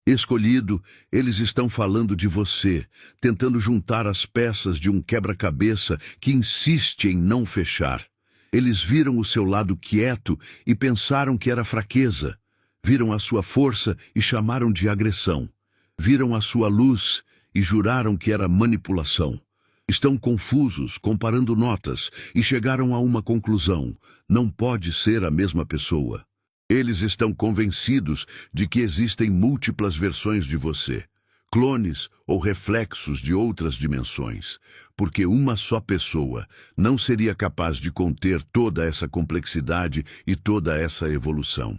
Escolhido, eles estão falando de você, tentando juntar as peças de um quebra-cabeça que insiste em não fechar. Eles viram o seu lado quieto e pensaram que era fraqueza. Viram a sua força e chamaram de agressão. Viram a sua luz e juraram que era manipulação. Estão confusos, comparando notas, e chegaram a uma conclusão: não pode ser a mesma pessoa. Eles estão convencidos de que existem múltiplas versões de você, clones ou reflexos de outras dimensões, porque uma só pessoa não seria capaz de conter toda essa complexidade e toda essa evolução.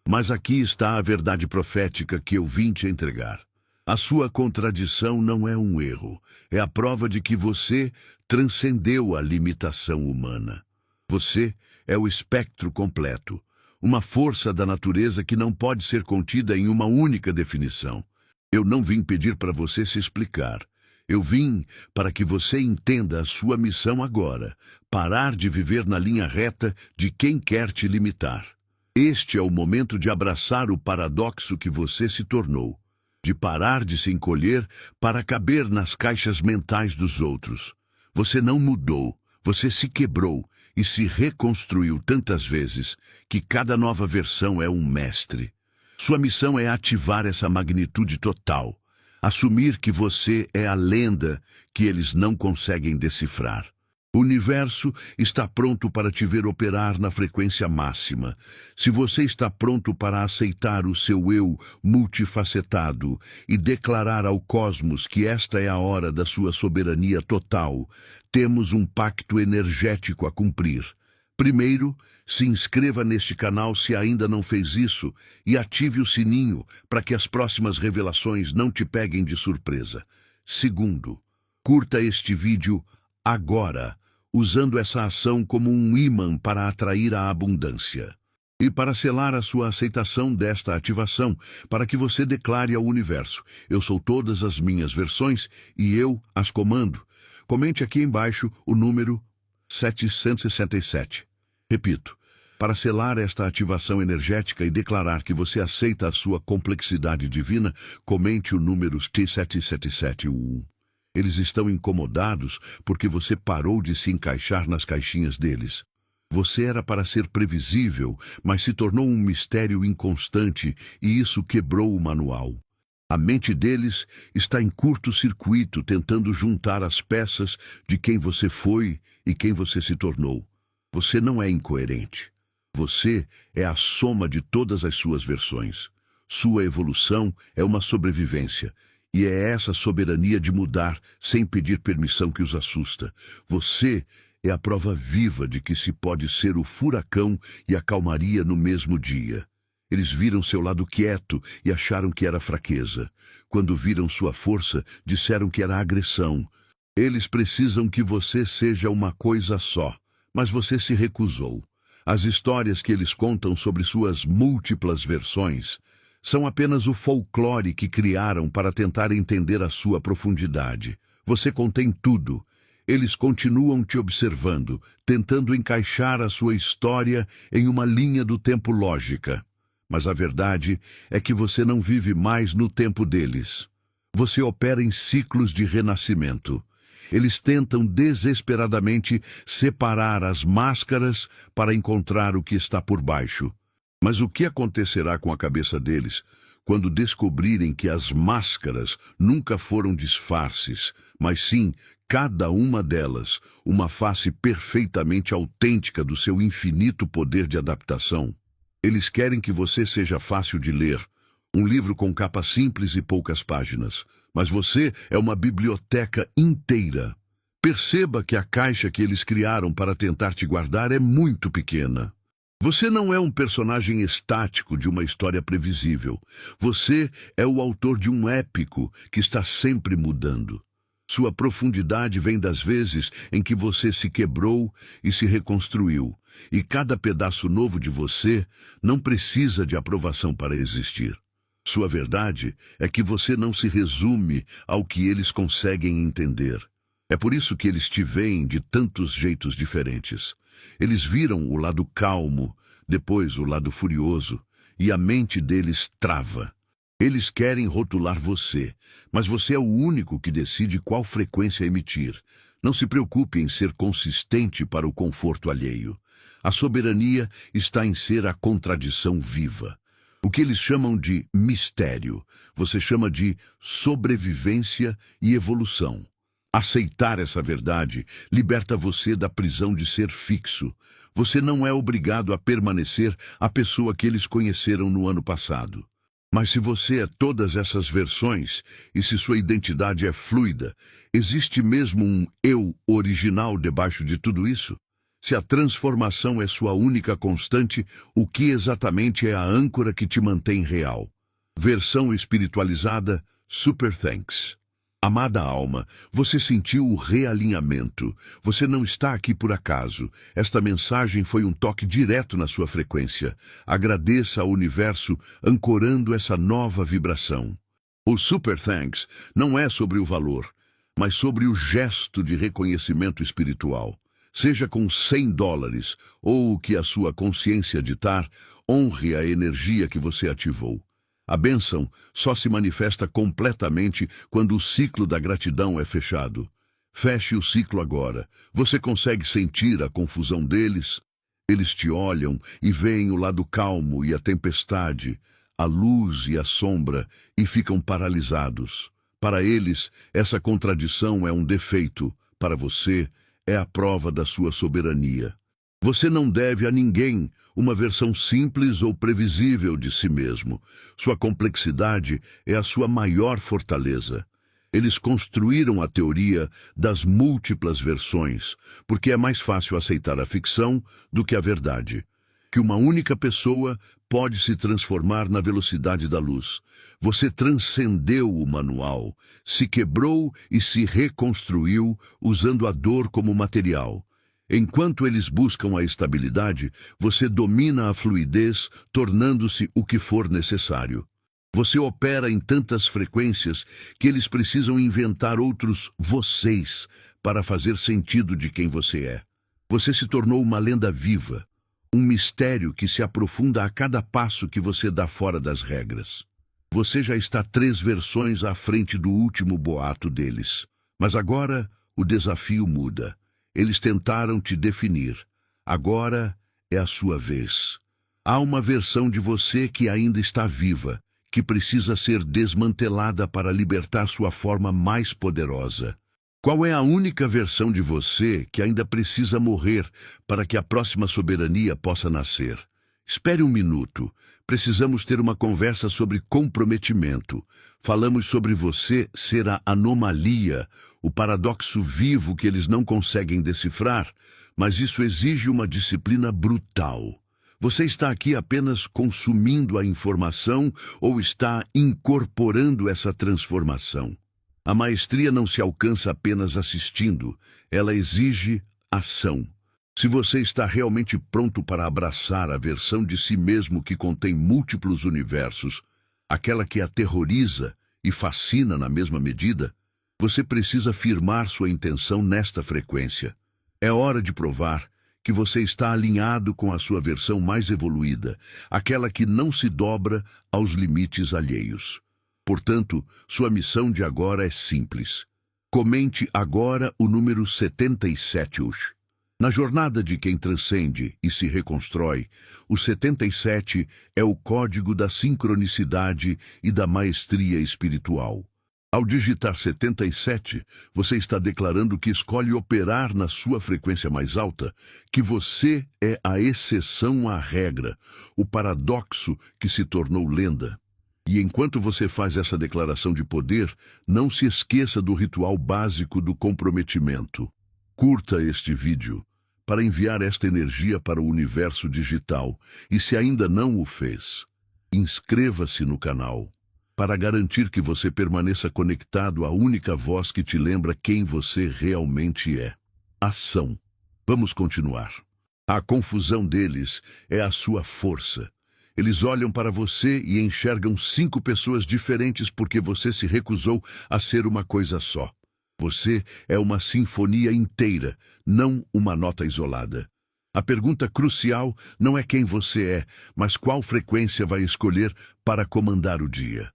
Mas aqui está a verdade profética que eu vim te entregar. A sua contradição não é um erro, é a prova de que você transcendeu a limitação humana. Você é o espectro completo, uma força da natureza que não pode ser contida em uma única definição. Eu não vim pedir para você se explicar. Eu vim para que você entenda a sua missão agora, parar de viver na linha reta de quem quer te limitar. Este é o momento de abraçar o paradoxo que você se tornou, de parar de se encolher para caber nas caixas mentais dos outros. Você não mudou, você se quebrou e se reconstruiu tantas vezes que cada nova versão é um mestre. Sua missão é ativar essa magnitude total, assumir que você é a lenda que eles não conseguem decifrar. O universo está pronto para te ver operar na frequência máxima. Se você está pronto para aceitar o seu eu multifacetado e declarar ao cosmos que esta é a hora da sua soberania total, temos um pacto energético a cumprir. Primeiro, se inscreva neste canal se ainda não fez isso e ative o sininho para que as próximas revelações não te peguem de surpresa. Segundo, curta este vídeo agora, usando essa ação como um ímã para atrair a abundância. E para selar a sua aceitação desta ativação, para que você declare ao universo: eu sou todas as minhas versões e eu as comando. Comente aqui embaixo o número 767. Repito, para selar esta ativação energética e declarar que você aceita a sua complexidade divina, comente o número T77711. Eles estão incomodados porque você parou de se encaixar nas caixinhas deles. Você era para ser previsível, mas se tornou um mistério inconstante e isso quebrou o manual. A mente deles está em curto-circuito tentando juntar as peças de quem você foi e quem você se tornou. Você não é incoerente. Você é a soma de todas as suas versões. Sua evolução é uma sobrevivência. E é essa soberania de mudar sem pedir permissão que os assusta. Você é a prova viva de que se pode ser o furacão e a calmaria no mesmo dia. Eles viram seu lado quieto e acharam que era fraqueza. Quando viram sua força, disseram que era agressão. Eles precisam que você seja uma coisa só, mas você se recusou. As histórias que eles contam sobre suas múltiplas versões são apenas o folclore que criaram para tentar entender a sua profundidade. Você contém tudo. Eles continuam te observando, tentando encaixar a sua história em uma linha do tempo lógica. Mas a verdade é que você não vive mais no tempo deles. Você opera em ciclos de renascimento. Eles tentam desesperadamente separar as máscaras para encontrar o que está por baixo. Mas o que acontecerá com a cabeça deles quando descobrirem que as máscaras nunca foram disfarces, mas sim, cada uma delas, uma face perfeitamente autêntica do seu infinito poder de adaptação? Eles querem que você seja fácil de ler, um livro com capa simples e poucas páginas, mas você é uma biblioteca inteira. Perceba que a caixa que eles criaram para tentar te guardar é muito pequena. Você não é um personagem estático de uma história previsível. Você é o autor de um épico que está sempre mudando. Sua profundidade vem das vezes em que você se quebrou e se reconstruiu, e cada pedaço novo de você não precisa de aprovação para existir. Sua verdade é que você não se resume ao que eles conseguem entender. É por isso que eles te veem de tantos jeitos diferentes. Eles viram o lado calmo, depois o lado furioso, e a mente deles trava. Eles querem rotular você, mas você é o único que decide qual frequência emitir. Não se preocupe em ser consistente para o conforto alheio. A soberania está em ser a contradição viva. O que eles chamam de mistério, você chama de sobrevivência e evolução. Aceitar essa verdade liberta você da prisão de ser fixo. Você não é obrigado a permanecer a pessoa que eles conheceram no ano passado. Mas se você é todas essas versões, e se sua identidade é fluida, existe mesmo um eu original debaixo de tudo isso? Se a transformação é sua única constante, o que exatamente é a âncora que te mantém real? Versão espiritualizada, Super Thanks. Amada alma, você sentiu o realinhamento. Você não está aqui por acaso. Esta mensagem foi um toque direto na sua frequência. Agradeça ao universo ancorando essa nova vibração. O Super Thanks não é sobre o valor, mas sobre o gesto de reconhecimento espiritual. Seja com $100 ou o que a sua consciência ditar, honre a energia que você ativou. A bênção só se manifesta completamente quando o ciclo da gratidão é fechado. Feche o ciclo agora. Você consegue sentir a confusão deles? Eles te olham e veem o lado calmo e a tempestade, a luz e a sombra, e ficam paralisados. Para eles, essa contradição é um defeito. Para você, é a prova da sua soberania. Você não deve a ninguém uma versão simples ou previsível de si mesmo. Sua complexidade é a sua maior fortaleza. Eles construíram a teoria das múltiplas versões, porque é mais fácil aceitar a ficção do que a verdade. Que uma única pessoa pode se transformar na velocidade da luz. Você transcendeu o manual, se quebrou e se reconstruiu usando a dor como material. Enquanto eles buscam a estabilidade, você domina a fluidez, tornando-se o que for necessário. Você opera em tantas frequências que eles precisam inventar outros vocês para fazer sentido de quem você é. Você se tornou uma lenda viva, um mistério que se aprofunda a cada passo que você dá fora das regras. Você já está 3 versões à frente do último boato deles. Mas agora o desafio muda. Eles tentaram te definir. Agora é a sua vez. Há uma versão de você que ainda está viva, que precisa ser desmantelada para libertar sua forma mais poderosa. Qual é a única versão de você que ainda precisa morrer para que a próxima soberania possa nascer? Espere um minuto. Precisamos ter uma conversa sobre comprometimento. Falamos sobre você ser a anomalia, o paradoxo vivo que eles não conseguem decifrar, mas isso exige uma disciplina brutal. Você está aqui apenas consumindo a informação ou está incorporando essa transformação? A maestria não se alcança apenas assistindo, ela exige ação. Se você está realmente pronto para abraçar a versão de si mesmo que contém múltiplos universos, aquela que aterroriza e fascina na mesma medida, você precisa firmar sua intenção nesta frequência. É hora de provar que você está alinhado com a sua versão mais evoluída, aquela que não se dobra aos limites alheios. Portanto, sua missão de agora é simples. Comente agora o número 77 hoje. Na jornada de quem transcende e se reconstrói, o 77 é o código da sincronicidade e da maestria espiritual. Ao digitar 77, você está declarando que escolhe operar na sua frequência mais alta, que você é a exceção à regra, o paradoxo que se tornou lenda. E enquanto você faz essa declaração de poder, não se esqueça do ritual básico do comprometimento. Curta este vídeo para enviar esta energia para o universo digital e, se ainda não o fez, inscreva-se no canal para garantir que você permaneça conectado à única voz que te lembra quem você realmente é. Ação. Vamos continuar. A confusão deles é a sua força. Eles olham para você e enxergam 5 pessoas diferentes porque você se recusou a ser uma coisa só. Você é uma sinfonia inteira, não uma nota isolada. A pergunta crucial não é quem você é, mas qual frequência vai escolher para comandar o dia.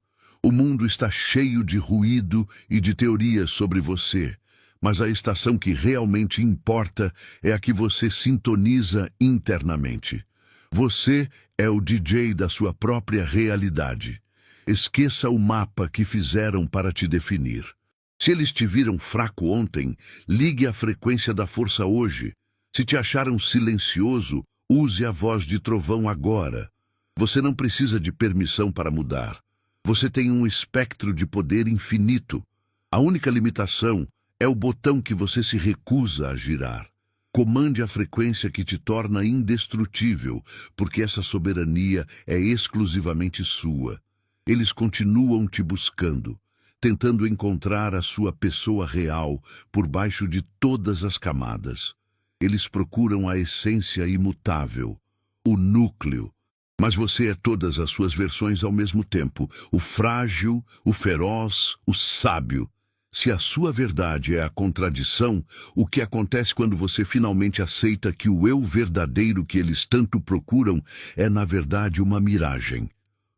O mundo está cheio de ruído e de teorias sobre você, mas a estação que realmente importa é a que você sintoniza internamente. Você é o DJ da sua própria realidade. Esqueça o mapa que fizeram para te definir. Se eles te viram fraco ontem, ligue a frequência da força hoje. Se te acharam silencioso, use a voz de trovão agora. Você não precisa de permissão para mudar. Você tem um espectro de poder infinito. A única limitação é o botão que você se recusa a girar. Comande a frequência que te torna indestrutível, porque essa soberania é exclusivamente sua. Eles continuam te buscando, tentando encontrar a sua pessoa real por baixo de todas as camadas. Eles procuram a essência imutável, o núcleo. Mas você é todas as suas versões ao mesmo tempo, o frágil, o feroz, o sábio. Se a sua verdade é a contradição, o que acontece quando você finalmente aceita que o eu verdadeiro que eles tanto procuram é, na verdade, uma miragem?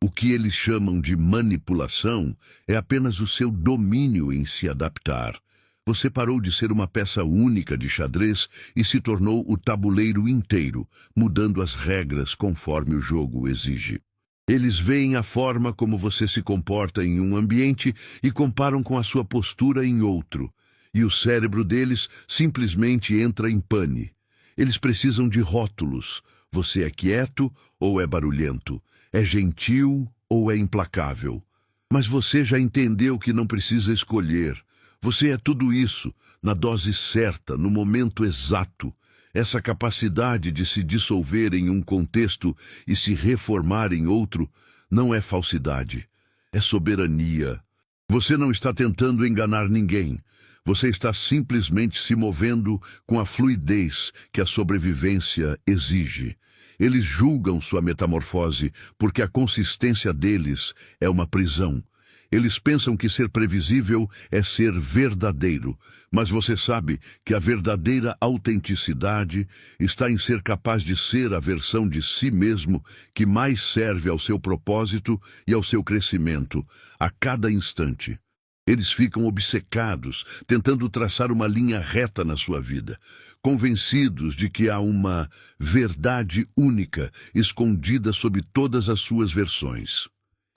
O que eles chamam de manipulação é apenas o seu domínio em se adaptar. Você parou de ser uma peça única de xadrez e se tornou o tabuleiro inteiro, mudando as regras conforme o jogo exige. Eles veem a forma como você se comporta em um ambiente e comparam com a sua postura em outro. E o cérebro deles simplesmente entra em pane. Eles precisam de rótulos. Você é quieto ou é barulhento? É gentil ou é implacável? Mas você já entendeu que não precisa escolher. Você é tudo isso, na dose certa, no momento exato. Essa capacidade de se dissolver em um contexto e se reformar em outro não é falsidade, é soberania. Você não está tentando enganar ninguém. Você está simplesmente se movendo com a fluidez que a sobrevivência exige. Eles julgam sua metamorfose porque a consistência deles é uma prisão. Eles pensam que ser previsível é ser verdadeiro, mas você sabe que a verdadeira autenticidade está em ser capaz de ser a versão de si mesmo que mais serve ao seu propósito e ao seu crescimento, a cada instante. Eles ficam obcecados, tentando traçar uma linha reta na sua vida, convencidos de que há uma verdade única escondida sob todas as suas versões.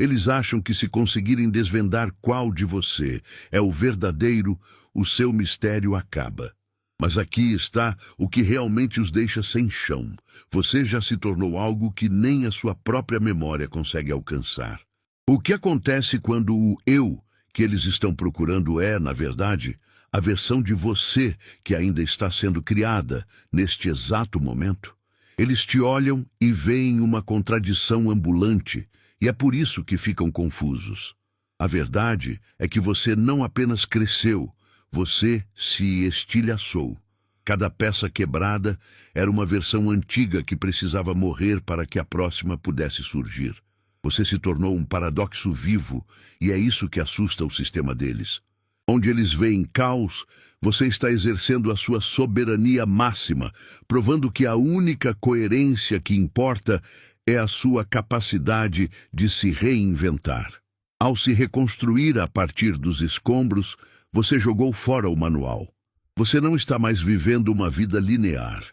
Eles acham que se conseguirem desvendar qual de você é o verdadeiro, o seu mistério acaba. Mas aqui está o que realmente os deixa sem chão. Você já se tornou algo que nem a sua própria memória consegue alcançar. O que acontece quando o eu que eles estão procurando é, na verdade, a versão de você que ainda está sendo criada neste exato momento? Eles te olham e veem uma contradição ambulante, e é por isso que ficam confusos. A verdade é que você não apenas cresceu, você se estilhaçou. Cada peça quebrada era uma versão antiga que precisava morrer para que a próxima pudesse surgir. Você se tornou um paradoxo vivo, e é isso que assusta o sistema deles. Onde eles veem caos, você está exercendo a sua soberania máxima, provando que a única coerência que importa é a sua capacidade de se reinventar. Ao se reconstruir a partir dos escombros, você jogou fora o manual. Você não está mais vivendo uma vida linear.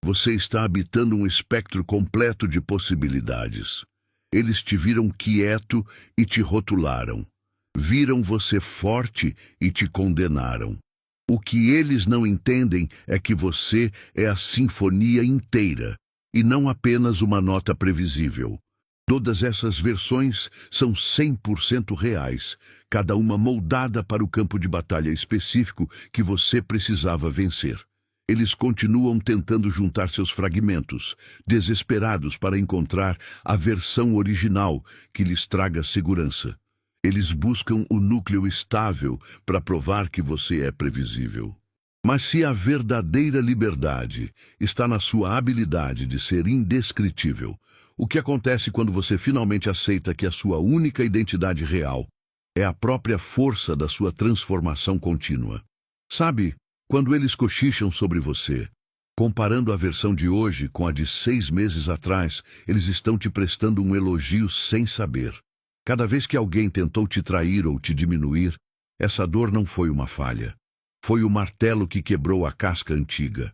Você está habitando um espectro completo de possibilidades. Eles te viram quieto e te rotularam. Viram você forte e te condenaram. O que eles não entendem é que você é a sinfonia inteira, e não apenas uma nota previsível. Todas essas versões são 100% reais, cada uma moldada para o campo de batalha específico que você precisava vencer. Eles continuam tentando juntar seus fragmentos, desesperados para encontrar a versão original que lhes traga segurança. Eles buscam o núcleo estável para provar que você é previsível. Mas se a verdadeira liberdade está na sua habilidade de ser indescritível, o que acontece quando você finalmente aceita que a sua única identidade real é a própria força da sua transformação contínua? Sabe, quando eles cochicham sobre você, comparando a versão de hoje com a de 6 meses atrás, eles estão te prestando um elogio sem saber. Cada vez que alguém tentou te trair ou te diminuir, essa dor não foi uma falha. Foi o martelo que quebrou a casca antiga.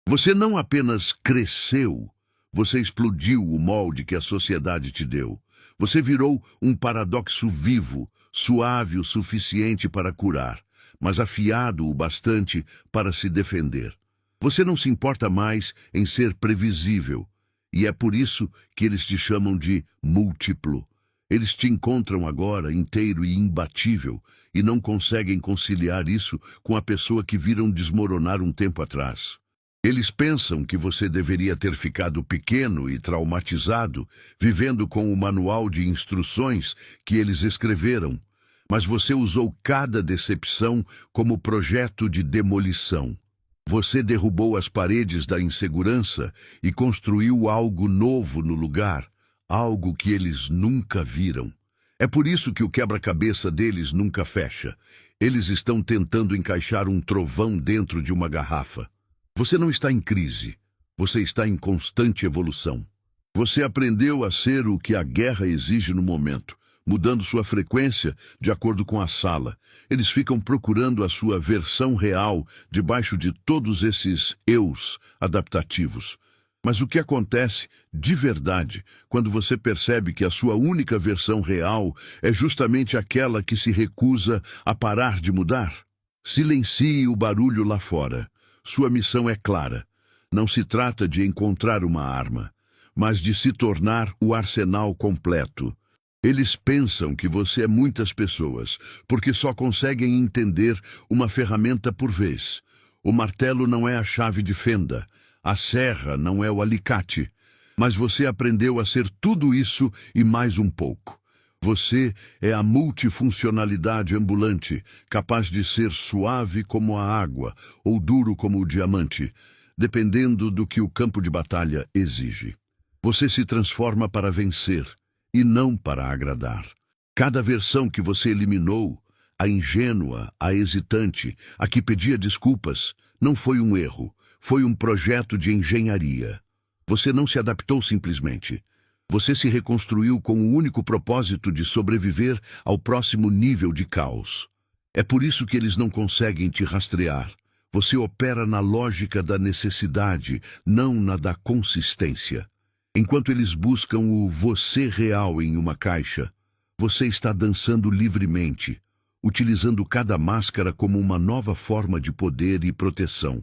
Você não apenas cresceu, você explodiu o molde que a sociedade te deu. Você virou um paradoxo vivo, suave o suficiente para curar, mas afiado o bastante para se defender. Você não se importa mais em ser previsível, e é por isso que eles te chamam de múltiplo. Eles te encontram agora inteiro e imbatível, e não conseguem conciliar isso com a pessoa que viram desmoronar um tempo atrás. Eles pensam que você deveria ter ficado pequeno e traumatizado, vivendo com o manual de instruções que eles escreveram, mas você usou cada decepção como projeto de demolição. Você derrubou as paredes da insegurança e construiu algo novo no lugar, algo que eles nunca viram. É por isso que o quebra-cabeça deles nunca fecha. Eles estão tentando encaixar um trovão dentro de uma garrafa. Você não está em crise. Você está em constante evolução. Você aprendeu a ser o que a guerra exige no momento, mudando sua frequência de acordo com a sala. Eles ficam procurando a sua versão real debaixo de todos esses eus adaptativos. Mas o que acontece de verdade quando você percebe que a sua única versão real é justamente aquela que se recusa a parar de mudar? Silencie o barulho lá fora. Sua missão é clara. Não se trata de encontrar uma arma, mas de se tornar o arsenal completo. Eles pensam que você é muitas pessoas, porque só conseguem entender uma ferramenta por vez. O martelo não é a chave de fenda. A serra não é o alicate, mas você aprendeu a ser tudo isso e mais um pouco. Você é a multifuncionalidade ambulante, capaz de ser suave como a água ou duro como o diamante, dependendo do que o campo de batalha exige. Você se transforma para vencer e não para agradar. Cada versão que você eliminou, a ingênua, a hesitante, a que pedia desculpas, não foi um erro. Foi um projeto de engenharia. Você não se adaptou simplesmente. Você se reconstruiu com o único propósito de sobreviver ao próximo nível de caos. É por isso que eles não conseguem te rastrear. Você opera na lógica da necessidade, não na da consistência. Enquanto eles buscam o você real em uma caixa, você está dançando livremente, utilizando cada máscara como uma nova forma de poder e proteção.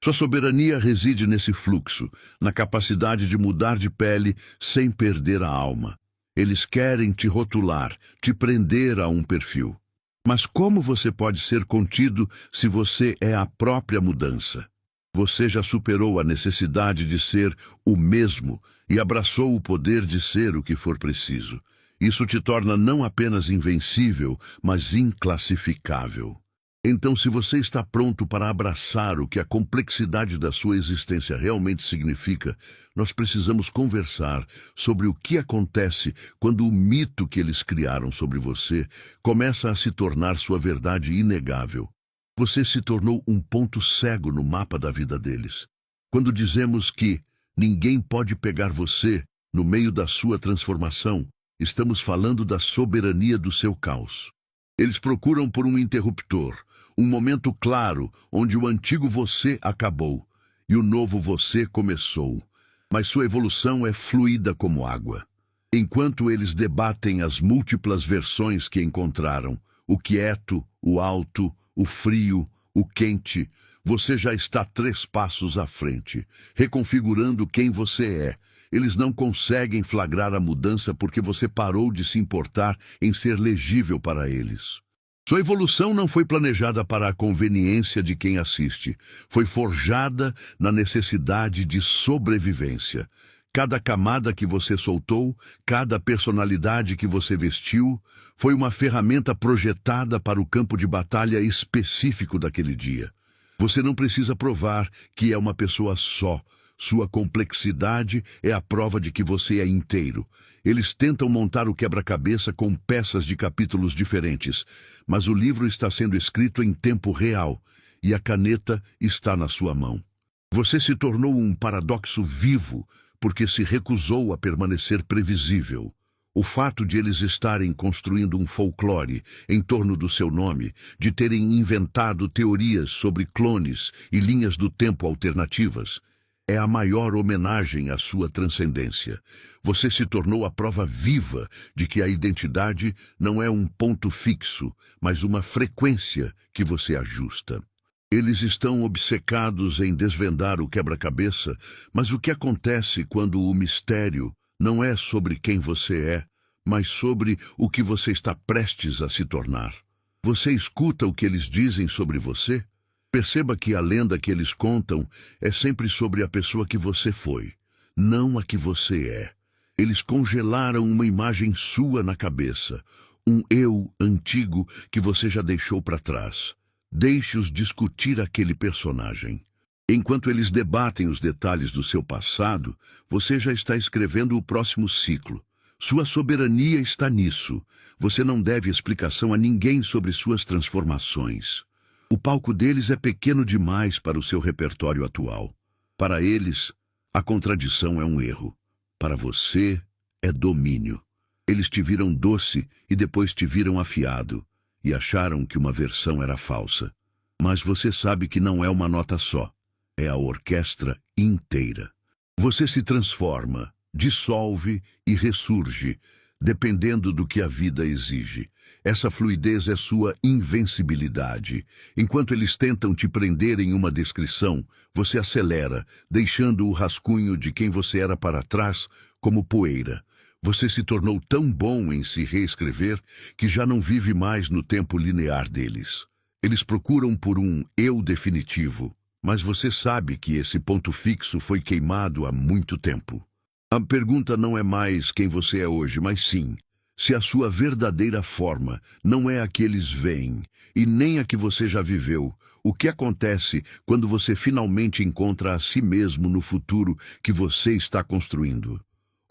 Sua soberania reside nesse fluxo, na capacidade de mudar de pele sem perder a alma. Eles querem te rotular, te prender a um perfil. Mas como você pode ser contido se você é a própria mudança? Você já superou a necessidade de ser o mesmo e abraçou o poder de ser o que for preciso. Isso te torna não apenas invencível, mas inclassificável. Então, se você está pronto para abraçar o que a complexidade da sua existência realmente significa, nós precisamos conversar sobre o que acontece quando o mito que eles criaram sobre você começa a se tornar sua verdade inegável. Você se tornou um ponto cego no mapa da vida deles. Quando dizemos que ninguém pode pegar você no meio da sua transformação, estamos falando da soberania do seu caos. Eles procuram por um interruptor, um momento claro onde o antigo você acabou e o novo você começou. Mas sua evolução é fluida como água. Enquanto eles debatem as múltiplas versões que encontraram, o quieto, o alto, o frio, o quente, você já está 3 passos à frente, reconfigurando quem você é. Eles não conseguem flagrar a mudança porque você parou de se importar em ser legível para eles. Sua evolução não foi planejada para a conveniência de quem assiste. Foi forjada na necessidade de sobrevivência. Cada camada que você soltou, cada personalidade que você vestiu, foi uma ferramenta projetada para o campo de batalha específico daquele dia. Você não precisa provar que é uma pessoa só. Sua complexidade é a prova de que você é inteiro. Eles tentam montar o quebra-cabeça com peças de capítulos diferentes, mas o livro está sendo escrito em tempo real e a caneta está na sua mão. Você se tornou um paradoxo vivo porque se recusou a permanecer previsível. O fato de eles estarem construindo um folclore em torno do seu nome, de terem inventado teorias sobre clones e linhas do tempo alternativas, é a maior homenagem à sua transcendência. Você se tornou a prova viva de que a identidade não é um ponto fixo, mas uma frequência que você ajusta. Eles estão obcecados em desvendar o quebra-cabeça, mas o que acontece quando o mistério não é sobre quem você é, mas sobre o que você está prestes a se tornar? Você escuta o que eles dizem sobre você? Perceba que a lenda que eles contam é sempre sobre a pessoa que você foi, não a que você é. Eles congelaram uma imagem sua na cabeça, um eu antigo que você já deixou para trás. Deixe-os discutir aquele personagem. Enquanto eles debatem os detalhes do seu passado, você já está escrevendo o próximo ciclo. Sua soberania está nisso. Você não deve explicação a ninguém sobre suas transformações. O palco deles é pequeno demais para o seu repertório atual. Para eles, a contradição é um erro. Para você, é domínio. Eles te viram doce e depois te viram afiado, e acharam que uma versão era falsa. Mas você sabe que não é uma nota só. É a orquestra inteira. Você se transforma, dissolve e ressurge, dependendo do que a vida exige. Essa fluidez é sua invencibilidade. Enquanto eles tentam te prender em uma descrição, você acelera, deixando o rascunho de quem você era para trás como poeira. Você se tornou tão bom em se reescrever que já não vive mais no tempo linear deles. Eles procuram por um eu definitivo, mas você sabe que esse ponto fixo foi queimado há muito tempo. A pergunta não é mais quem você é hoje, mas sim, se a sua verdadeira forma não é a que eles veem e nem a que você já viveu. O que acontece quando você finalmente encontra a si mesmo no futuro que você está construindo?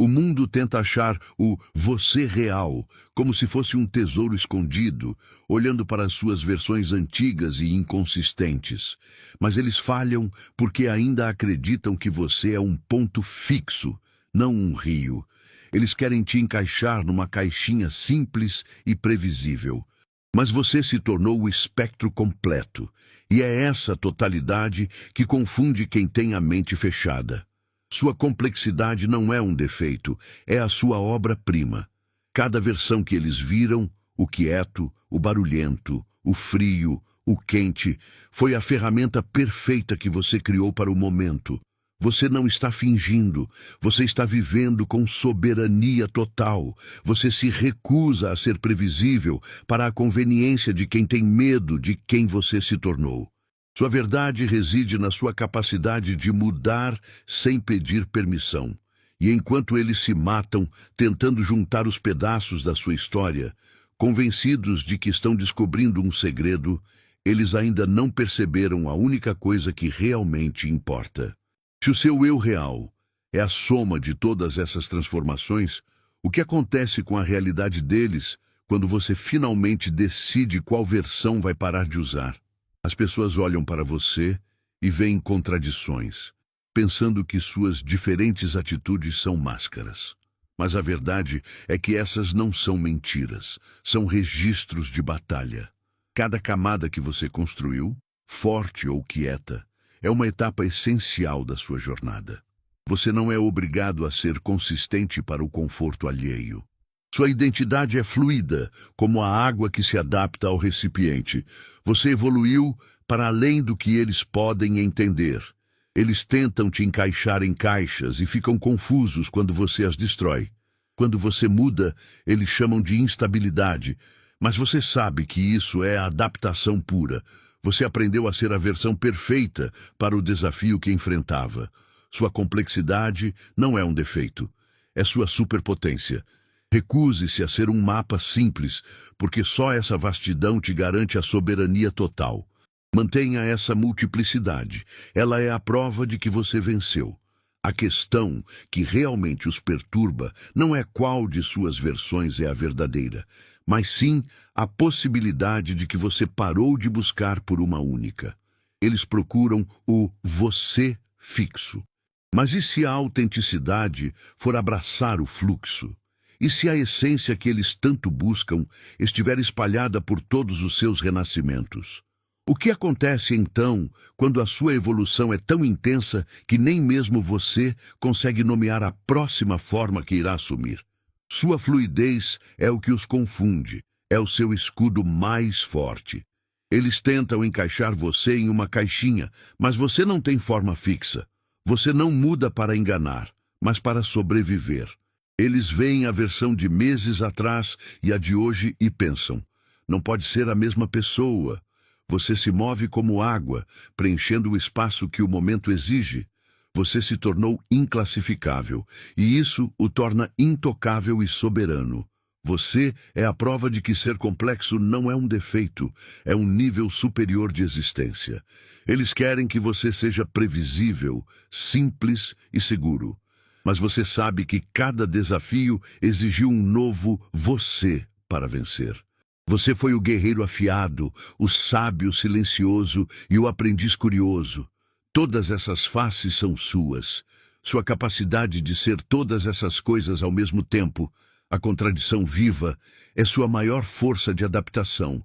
O mundo tenta achar o você real, como se fosse um tesouro escondido, olhando para as suas versões antigas e inconsistentes. Mas eles falham porque ainda acreditam que você é um ponto fixo, não um rio. Eles querem te encaixar numa caixinha simples e previsível. Mas você se tornou o espectro completo, e é essa totalidade que confunde quem tem a mente fechada. Sua complexidade não é um defeito, é a sua obra-prima. Cada versão que eles viram, o quieto, o barulhento, o frio, o quente, foi a ferramenta perfeita que você criou para o momento. Você não está fingindo, você está vivendo com soberania total. Você se recusa a ser previsível para a conveniência de quem tem medo de quem você se tornou. Sua verdade reside na sua capacidade de mudar sem pedir permissão. E enquanto eles se matam, tentando juntar os pedaços da sua história, convencidos de que estão descobrindo um segredo, eles ainda não perceberam a única coisa que realmente importa. Se o seu eu real é a soma de todas essas transformações, o que acontece com a realidade deles quando você finalmente decide qual versão vai parar de usar? As pessoas olham para você e veem contradições, pensando que suas diferentes atitudes são máscaras. Mas a verdade é que essas não são mentiras, são registros de batalha. Cada camada que você construiu, forte ou quieta, é uma etapa essencial da sua jornada. Você não é obrigado a ser consistente para o conforto alheio. Sua identidade é fluida, como a água que se adapta ao recipiente. Você evoluiu para além do que eles podem entender. Eles tentam te encaixar em caixas e ficam confusos quando você as destrói. Quando você muda, eles chamam de instabilidade, mas você sabe que isso é adaptação pura. Você aprendeu a ser a versão perfeita para o desafio que enfrentava. Sua complexidade não é um defeito, é sua superpotência. Recuse-se a ser um mapa simples, porque só essa vastidão te garante a soberania total. Mantenha essa multiplicidade. Ela é a prova de que você venceu. A questão que realmente os perturba não é qual de suas versões é a verdadeira, mas sim a possibilidade de que você parou de buscar por uma única. Eles procuram o você fixo. Mas e se a autenticidade for abraçar o fluxo? E se a essência que eles tanto buscam estiver espalhada por todos os seus renascimentos? O que acontece então quando a sua evolução é tão intensa que nem mesmo você consegue nomear a próxima forma que irá assumir? Sua fluidez é o que os confunde, é o seu escudo mais forte. Eles tentam encaixar você em uma caixinha, mas você não tem forma fixa. Você não muda para enganar, mas para sobreviver. Eles veem a versão de meses atrás e a de hoje e pensam: não pode ser a mesma pessoa. Você se move como água, preenchendo o espaço que o momento exige. Você se tornou inclassificável, e isso o torna intocável e soberano. Você é a prova de que ser complexo não é um defeito, é um nível superior de existência. Eles querem que você seja previsível, simples e seguro. Mas você sabe que cada desafio exigiu um novo você para vencer. Você foi o guerreiro afiado, o sábio silencioso e o aprendiz curioso. Todas essas faces são suas. Sua capacidade de ser todas essas coisas ao mesmo tempo, a contradição viva, é sua maior força de adaptação.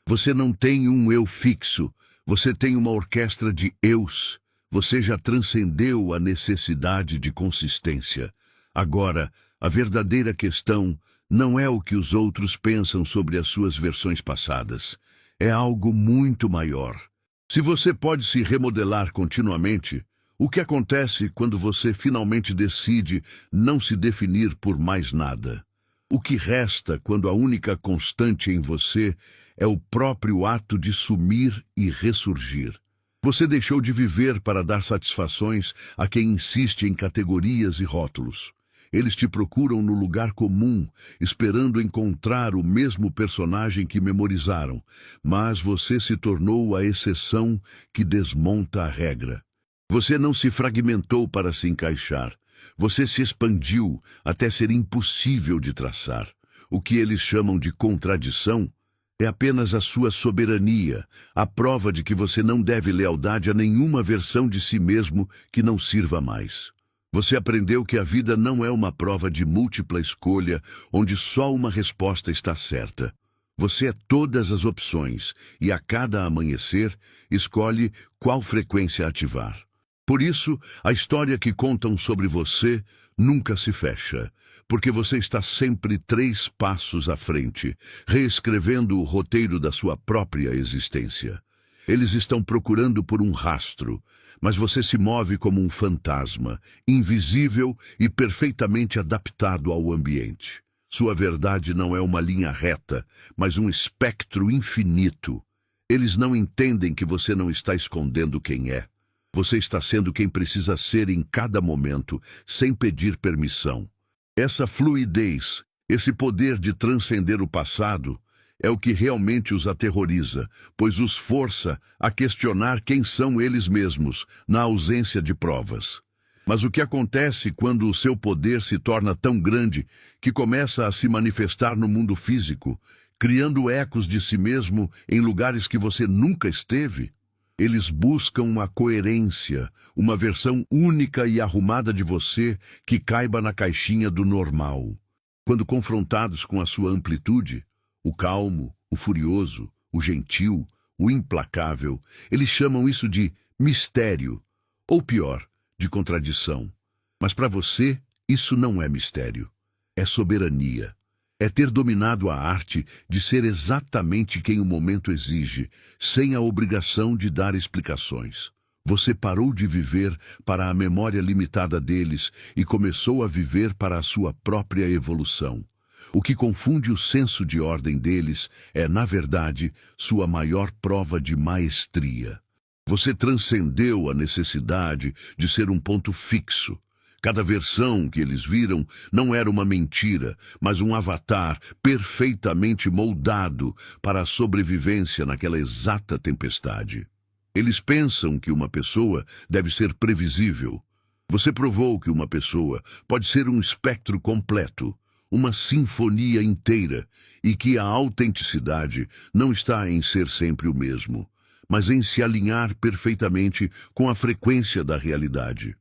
Você não tem um eu fixo, você tem uma orquestra de eus. Você já transcendeu a necessidade de consistência. Agora, a verdadeira questão não é o que os outros pensam sobre as suas versões passadas. É algo muito maior. Se você pode se remodelar continuamente, o que acontece quando você finalmente decide não se definir por mais nada? O que resta quando a única constante em você é o próprio ato de sumir e ressurgir? Você deixou de viver para dar satisfações a quem insiste em categorias e rótulos. Eles te procuram no lugar comum, esperando encontrar o mesmo personagem que memorizaram, mas você se tornou a exceção que desmonta a regra. Você não se fragmentou para se encaixar. Você se expandiu até ser impossível de traçar. O que eles chamam de contradição é apenas a sua soberania, a prova de que você não deve lealdade a nenhuma versão de si mesmo que não sirva mais. Você aprendeu que a vida não é uma prova de múltipla escolha, onde só uma resposta está certa. Você é todas as opções e, a cada amanhecer, escolhe qual frequência ativar. Por isso, a história que contam sobre você nunca se fecha, porque você está sempre 3 passos à frente, reescrevendo o roteiro da sua própria existência. Eles estão procurando por um rastro, mas você se move como um fantasma, invisível e perfeitamente adaptado ao ambiente. Sua verdade não é uma linha reta, mas um espectro infinito. Eles não entendem que você não está escondendo quem é. Você está sendo quem precisa ser em cada momento, sem pedir permissão. Essa fluidez, esse poder de transcender o passado, é o que realmente os aterroriza, pois os força a questionar quem são eles mesmos, na ausência de provas. Mas o que acontece quando o seu poder se torna tão grande que começa a se manifestar no mundo físico, criando ecos de si mesmo em lugares que você nunca esteve? Eles buscam uma coerência, uma versão única e arrumada de você que caiba na caixinha do normal. Quando confrontados com a sua amplitude, o calmo, o furioso, o gentil, o implacável, eles chamam isso de mistério, ou pior, de contradição. Mas para você, isso não é mistério, é soberania. É ter dominado a arte de ser exatamente quem o momento exige, sem a obrigação de dar explicações. Você parou de viver para a memória limitada deles e começou a viver para a sua própria evolução. O que confunde o senso de ordem deles é, na verdade, sua maior prova de maestria. Você transcendeu a necessidade de ser um ponto fixo. Cada versão que eles viram não era uma mentira, mas um avatar perfeitamente moldado para a sobrevivência naquela exata tempestade. Eles pensam que uma pessoa deve ser previsível. Você provou que uma pessoa pode ser um espectro completo, uma sinfonia inteira, e que a autenticidade não está em ser sempre o mesmo, mas em se alinhar perfeitamente com a frequência da realidade.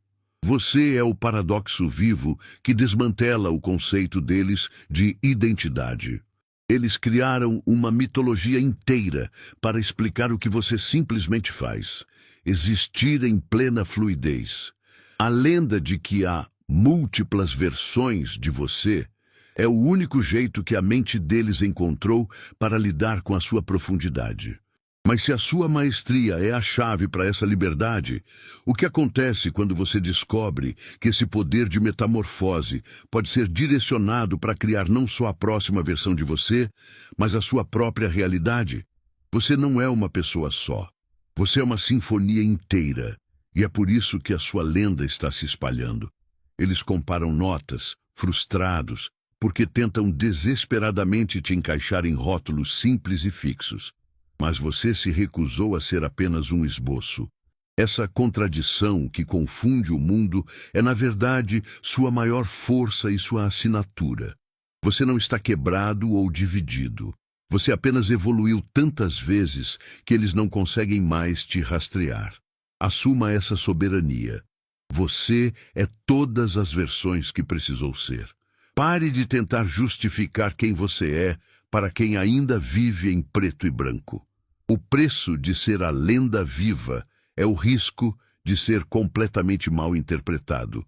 Você é o paradoxo vivo que desmantela o conceito deles de identidade. Eles criaram uma mitologia inteira para explicar o que você simplesmente faz: existir em plena fluidez. A lenda de que há múltiplas versões de você é o único jeito que a mente deles encontrou para lidar com a sua profundidade. Mas se a sua maestria é a chave para essa liberdade, o que acontece quando você descobre que esse poder de metamorfose pode ser direcionado para criar não só a próxima versão de você, mas a sua própria realidade? Você não é uma pessoa só. Você é uma sinfonia inteira, e é por isso que a sua lenda está se espalhando. Eles comparam notas, frustrados, porque tentam desesperadamente te encaixar em rótulos simples e fixos. Mas você se recusou a ser apenas um esboço. Essa contradição que confunde o mundo é, na verdade, sua maior força e sua assinatura. Você não está quebrado ou dividido. Você apenas evoluiu tantas vezes que eles não conseguem mais te rastrear. Assuma essa soberania. Você é todas as versões que precisou ser. Pare de tentar justificar quem você é para quem ainda vive em preto e branco. O preço de ser a lenda viva é o risco de ser completamente mal interpretado.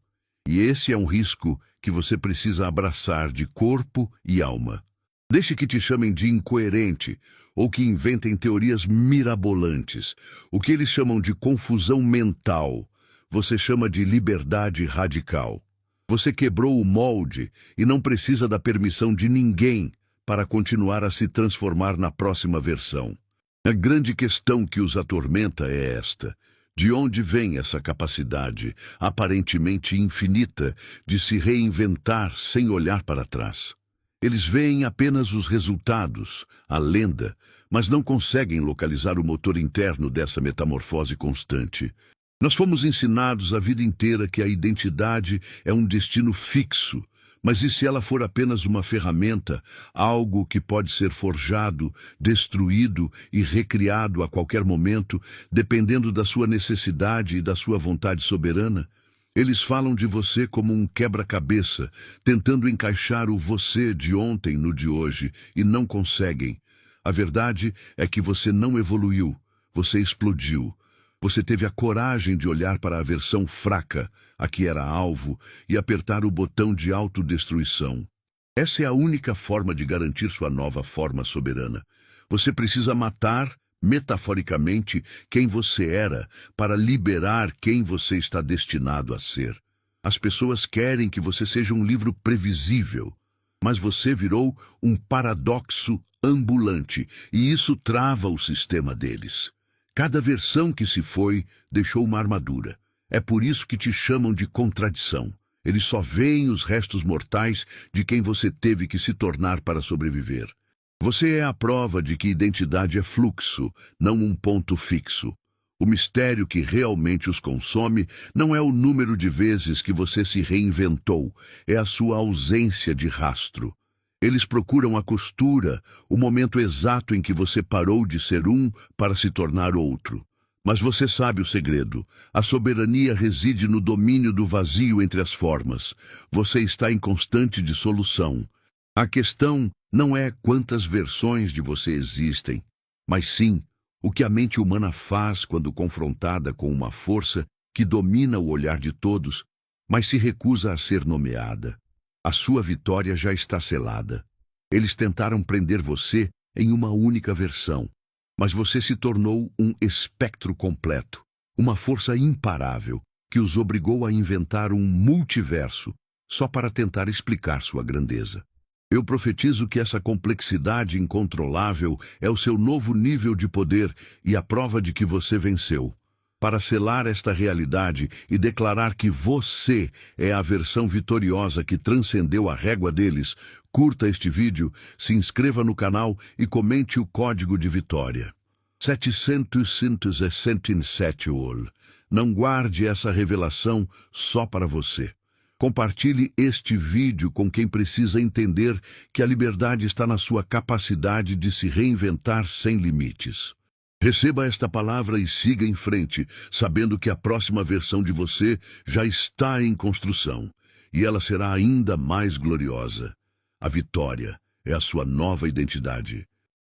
E esse é um risco que você precisa abraçar de corpo e alma. Deixe que te chamem de incoerente ou que inventem teorias mirabolantes. O que eles chamam de confusão mental, você chama de liberdade radical. Você quebrou o molde e não precisa da permissão de ninguém para continuar a se transformar na próxima versão. A grande questão que os atormenta é esta: de onde vem essa capacidade, aparentemente infinita, de se reinventar sem olhar para trás? Eles veem apenas os resultados, a lenda, mas não conseguem localizar o motor interno dessa metamorfose constante. Nós fomos ensinados a vida inteira que a identidade é um destino fixo, mas e se ela for apenas uma ferramenta, algo que pode ser forjado, destruído e recriado a qualquer momento, dependendo da sua necessidade e da sua vontade soberana? Eles falam de você como um quebra-cabeça, tentando encaixar o você de ontem no de hoje, e não conseguem. A verdade é que você não evoluiu, você explodiu. Você teve a coragem de olhar para a versão fraca, a que era alvo, e apertar o botão de autodestruição. Essa é a única forma de garantir sua nova forma soberana. Você precisa matar, metaforicamente, quem você era para liberar quem você está destinado a ser. As pessoas querem que você seja um livro previsível, mas você virou um paradoxo ambulante, e isso trava o sistema deles. Cada versão que se foi deixou uma armadura. É por isso que te chamam de contradição. Eles só veem os restos mortais de quem você teve que se tornar para sobreviver. Você é a prova de que identidade é fluxo, não um ponto fixo. O mistério que realmente os consome não é o número de vezes que você se reinventou, é a sua ausência de rastro. Eles procuram a costura, o momento exato em que você parou de ser um para se tornar outro. Mas você sabe o segredo. A soberania reside no domínio do vazio entre as formas. Você está em constante dissolução. A questão não é quantas versões de você existem, mas sim o que a mente humana faz quando confrontada com uma força que domina o olhar de todos, mas se recusa a ser nomeada. A sua vitória já está selada. Eles tentaram prender você em uma única versão, mas você se tornou um espectro completo, uma força imparável que os obrigou a inventar um multiverso só para tentar explicar sua grandeza. Eu profetizo que essa complexidade incontrolável é o seu novo nível de poder e a prova de que você venceu. Para selar esta realidade e declarar que você é a versão vitoriosa que transcendeu a régua deles, curta este vídeo, se inscreva no canal e comente o código de vitória. 767 OL. Não guarde essa revelação só para você. Compartilhe este vídeo com quem precisa entender que a liberdade está na sua capacidade de se reinventar sem limites. Receba esta palavra e siga em frente, sabendo que a próxima versão de você já está em construção, e ela será ainda mais gloriosa. A vitória é a sua nova identidade.